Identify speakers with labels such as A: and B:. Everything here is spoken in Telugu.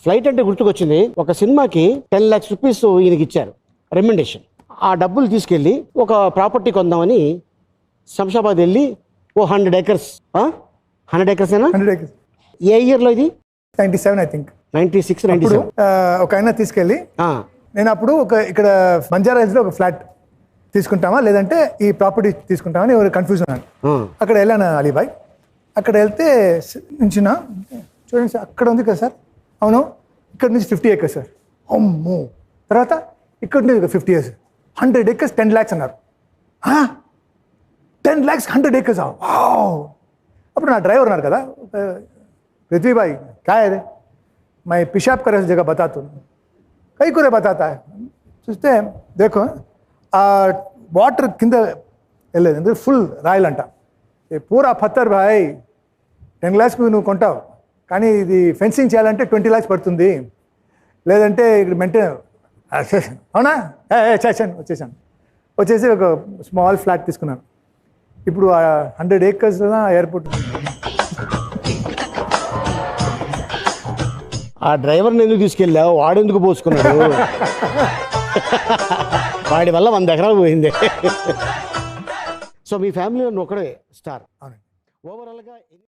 A: ఫ్లైట్ అంటే గుర్తుకొచ్చింది. ఒక సినిమాకి 10 lakhs రూపీస్ ఈయనకి ఇచ్చారు రెమ్యునరేషన్. ఆ డబ్బులు తీసుకెళ్ళి ఒక ప్రాపర్టీ కొందామని శంషాబాద్ వెళ్ళి 100 acres 100 acres ఏనా?
B: 100 acres.
A: ఏ ఇయర్లో ఇది?
B: 97 ఐ థింక్.
A: 96, 97.
B: ఒక ఆయన తీసుకెళ్ళి నేను అప్పుడు ఇక్కడ బంజారా హిల్స్లో ఒక ఫ్లాట్ తీసుకుంటామా లేదంటే ఈ ప్రాపర్టీ తీసుకుంటామని ఎవరు కన్ఫ్యూజన్ ఉన్నాను. అక్కడ వెళ్ళాను అలీబాయ్. అక్కడ వెళ్తే నుంచి చూడండి సార్ అక్కడ ఉంది కదా సార్. అవును, ఇక్కడ నుంచి 50 acres సార్. అమ్మో. తర్వాత ఇక్కడ నుంచి 50 years 100 acres 10 lakhs అన్నారు. 10 lakhs 100 acres. అప్పుడు నా డ్రైవర్ ఉన్నారు కదా, पृथ्वी भाई क्या है रे, मैं पेशाब करे जगह बताता हूँ. कई को बताता है. చూస్తే देखो వాటర్ కింద వెళ్ళలేదు, ఎందుకంటే ఫుల్ రాయల్ అంట. పూరా పత్తర్ భాయ్ 10 lakhs నువ్వు కొంటావు, కానీ ఇది ఫెన్సింగ్ చేయాలంటే 20 lakhs పడుతుంది, లేదంటే ఇక్కడ మెయింటైన్. అవునా వచ్చేసి ఒక స్మాల్ ఫ్లాట్ తీసుకున్నాను. ఇప్పుడు 100 acres ఎయిర్పోర్ట్.
A: ఆ డ్రైవర్ని ఎందుకు తీసుకెళ్ళావు? వాడెందుకు పోసుకున్నాడు? వాడి వల్ల 100 ఎకరాలు పోయింది. సో మీ ఫ్యామిలీలో ఒకడే స్టార్.
B: అవునండి.
A: ఓవరాల్గా